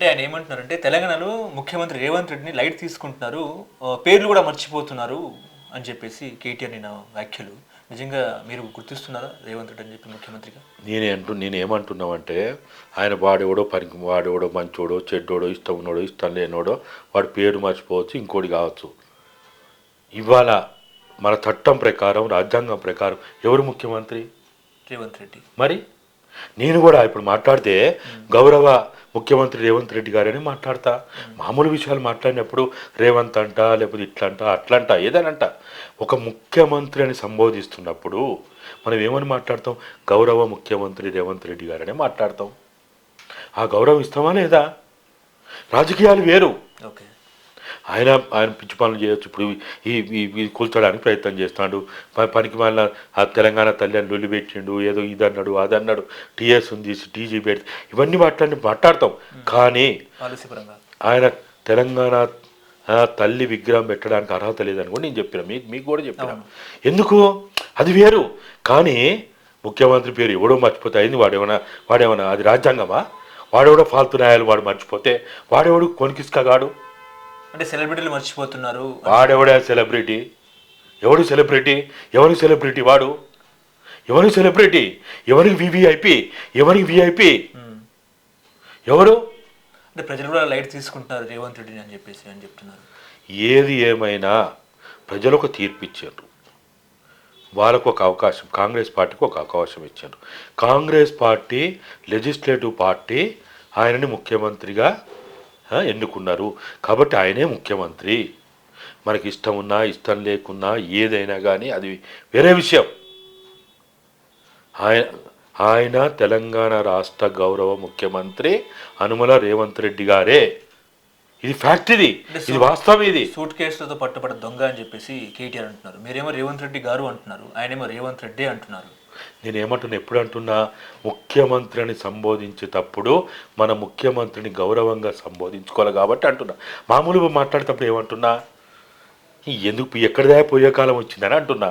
అంటే ఆయన ఏమంటున్నారంటే తెలంగాణలో ముఖ్యమంత్రి రేవంత్ రెడ్డిని లైట్ తీసుకుంటున్నారు, పేర్లు కూడా మర్చిపోతున్నారు అని చెప్పేసి కేటీఆర్ నిన్న వ్యాఖ్యలు. నిజంగా మీరు గుర్తిస్తున్నారా రేవంత్ రెడ్డి అని చెప్పి ముఖ్యమంత్రిగా? నేనేమంటున్నామంటే ఆయన వాడెవడో వాడెవడో మంచోడో చెడ్డోడో ఇష్టం ఉన్నోడో ఇష్టం లేనోడో వాడు పేరు మర్చిపోవచ్చు, ఇంకోటి కావచ్చు. ఇవాళ మన చట్టం ప్రకారం రాజ్యాంగం ప్రకారం ఎవరు ముఖ్యమంత్రి? రేవంత్ రెడ్డి. మరి నేను కూడా ఇప్పుడు మాట్లాడితే గౌరవ ముఖ్యమంత్రి రేవంత్ రెడ్డి గారని మాట్లాడతా. మామూలు విషయాలు మాట్లాడినప్పుడు రేవంత్ అంట, లేకపోతే ఇట్లంట అట్లంట ఏదనంట. ఒక ముఖ్యమంత్రి అని సంబోధిస్తున్నప్పుడు మనం ఏమని మాట్లాడతాం? గౌరవ ముఖ్యమంత్రి రేవంత్ రెడ్డి గారని మాట్లాడతాం. ఆ గౌరవం ఇస్తామా లేదా? రాజకీయాలు వేరు. ఓకే. ఆయన పిచ్చి పనులు చేయొచ్చు. ఇప్పుడు ఈ కూల్చడానికి ప్రయత్నం చేస్తాడు. పనికి మళ్ళీ ఆ తెలంగాణ తల్లి అని లొల్లి పెట్టిండు, ఏదో ఇది అన్నాడు అది అన్నాడు, టీఎస్ ఉంది టీజీ పెట్టి ఇవన్నీ మాట్లాడతాం. కానీ ఆయన తెలంగాణ తల్లి విగ్రహం పెట్టడానికి అర్హత లేదని కూడా నేను చెప్పిన, మీకు కూడా చెప్పిన. ఎందుకు? అది వేరు. కానీ ముఖ్యమంత్రి పేరు ఎవడో మర్చిపోతే అయింది. వాడేమన్నా అది రాజ్యాంగమా? వాడెవడో ఫాల్తు న్యాయాలు వాడు మర్చిపోతే వాడెవడు కొనికిస్కాగాడు? అంటే సెలబ్రిటీలు మర్చిపోతున్నారు. వాడెవడా సెలబ్రిటీ? ఎవడు సెలబ్రిటీ? ఎవరికి సెలబ్రిటీ? వాడు ఎవరికి సెలబ్రిటీ? ఎవరికి వివిఐపి? ఎవరికి విఐపి? ఎవరు? అంటే ప్రజలు కూడా లైట్ తీసుకుంటున్నారు రేవంత్ రెడ్డిని అని చెప్పేసి అని చెప్తున్నారు. ఏది ఏమైనా ప్రజలు ఒక తీర్పు ఇచ్చారు, వాళ్ళకు ఒక అవకాశం, కాంగ్రెస్ పార్టీకి ఒక అవకాశం ఇచ్చారు. కాంగ్రెస్ పార్టీ లెజిస్లేటివ్ పార్టీ ఆయనని ముఖ్యమంత్రిగా ఎన్నుకున్నారు కాబట్టి ఆయనే ముఖ్యమంత్రి. మనకి ఇష్టం ఉన్నా ఇష్టం లేకున్నా ఏదైనా కానీ అది వేరే విషయం. ఆయన తెలంగాణ రాష్ట్ర గౌరవ ముఖ్యమంత్రి అనుమల రేవంత్ రెడ్డి గారే. ఇది ఫ్యాక్ట్, ఇది వాస్తవం. ఇది సూట్ కేసులతో పట్టుబడ్డ దొంగ అని చెప్పేసి కేటీఆర్ అంటున్నారు. మీరేమో రేవంత్ రెడ్డి గారు అంటున్నారు, ఆయనేమో రేవంత్ రెడ్డి అంటున్నారు. నేనేమంటున్నా, ఎప్పుడు అంటున్నా, ముఖ్యమంత్రిని సంబోధించేటప్పుడు మన ముఖ్యమంత్రిని గౌరవంగా సంబోధించుకోవాలి కాబట్టి అంటున్నా. మామూలుగా మాట్లాడేటప్పుడు ఏమంటున్నా, ఎందుకు ఎక్కడిదా పోయే కాలం వచ్చిందని అంటున్నా.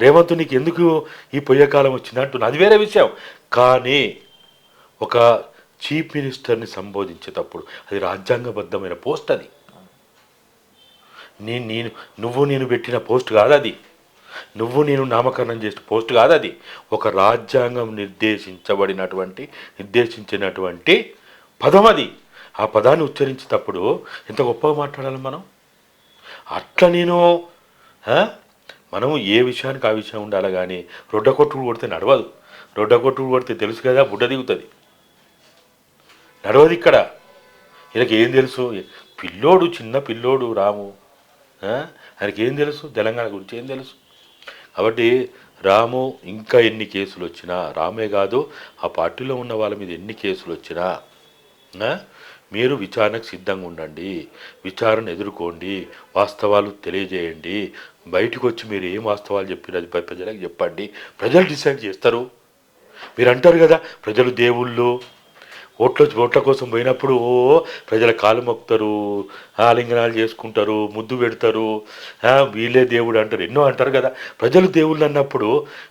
రేవంత్ నీకు ఎందుకు ఈ పోయే కాలం వచ్చింది అంటున్నా, అది వేరే విషయం. కానీ ఒక చీఫ్ మినిస్టర్ని సంబోధించేటప్పుడు అది రాజ్యాంగబద్ధమైన పోస్ట్. అది నేను పెట్టిన పోస్ట్ కాదు, అది నువ్వు నేను నామకరణం చేసిన పోస్ట్ కాదు, అది ఒక రాజ్యాంగం నిర్దేశించినటువంటి పదం. అది ఆ పదాన్ని ఉచ్చరించేటప్పుడు ఎంత గొప్పగా మాట్లాడాలి మనం. అట్లా మనం ఏ విషయానికి ఆ విషయం ఉండాలి. కానీ రొడ్డ కొట్టుడు కొడితే నడవదు. రొడ్డ కొట్టుడు కొడితే తెలుసు కదా, బుడ్డ దిగుతుంది, నడవదు. ఇక్కడ ఈయనకి ఏం తెలుసు? పిల్లోడు, చిన్న పిల్లోడు రాము, ఆయనకి ఏం తెలుసు? తెలంగాణ గురించి ఏం తెలుసు? కాబట్టి రాము ఇంకా ఎన్ని కేసులు వచ్చినా, రామే కాదు ఆ పార్టీలో ఉన్న వాళ్ళ మీద ఎన్ని కేసులు వచ్చినా మీరు విచారణకు సిద్ధంగా ఉండండి, విచారణ ఎదుర్కోండి, వాస్తవాలు తెలియజేయండి. బయటకు వచ్చి మీరు ఏం వాస్తవాలు చెప్పారు అది ప్రజలకు చెప్పండి, ప్రజలు డిసైడ్ చేస్తారు. మీరు అంటారు కదా ప్రజలు దేవుళ్ళు, ఓట్ల కోసం పోయినప్పుడు ప్రజల కాలు మొక్కుతారు, ఆలింగనాలు చేసుకుంటారు, ముద్దు పెడతారు, వీళ్ళే దేవుడు అంటారు, ఎన్నో అంటారు కదా. ప్రజలు దేవుళ్ళు అన్నప్పుడు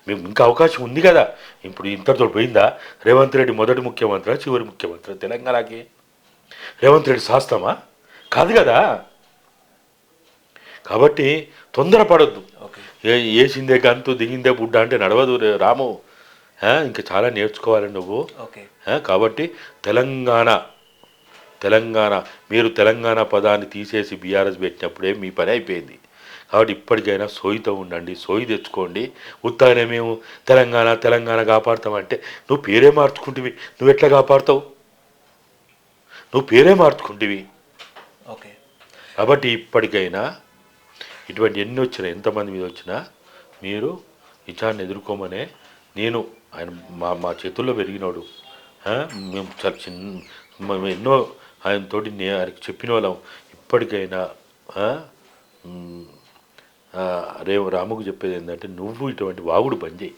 మేము ఇంకా అవకాశం ఉంది కదా. ఇప్పుడు ఇంతటితో పోయిందా? రేవంత్ రెడ్డి మొదటి ముఖ్యమంత్రి, చివరి ముఖ్యమంత్రి తెలంగాణకి? రేవంత్ రెడ్డి శాస్త్రమా? కాదు కదా. కాబట్టి తొందరపడొద్దు. ఏసిందే గంతు దిగిందే బుడ్డ అంటే నడవదు రాము. ఇంకా చాలా నేర్చుకోవాలి నువ్వు. కాబట్టి తెలంగాణ మీరు తెలంగాణ పదాన్ని తీసేసి బీఆర్ఎస్ పెట్టినప్పుడే మీ పని అయిపోయింది. కాబట్టి ఇప్పటికైనా సోయితో ఉండండి, సోయి తెచ్చుకోండి. ఉత్తానే మేము తెలంగాణ కాపాడుతామంటే నువ్వు పేరే మార్చుకుంటువి. నువ్వు ఎట్లా కాపాడుతావు? నువ్వు పేరే మార్చుకుంటువి. కాబట్టి ఇప్పటికైనా ఇటువంటి ఎన్ని వచ్చినా, ఎంతమంది మీద వచ్చినా మీరు విచారణ ఎదుర్కోమనే నేను. ఆయన మా చేతుల్లో పెరిగినోడు. మేము చాలా మేము ఎన్నో ఆయనతోటి ఆయనకి చెప్పిన వాళ్ళం. ఇప్పటికైనా రాముకు చెప్పేది ఏంటంటే నువ్వు ఇటువంటి వాగుడు బంద్ చేయి.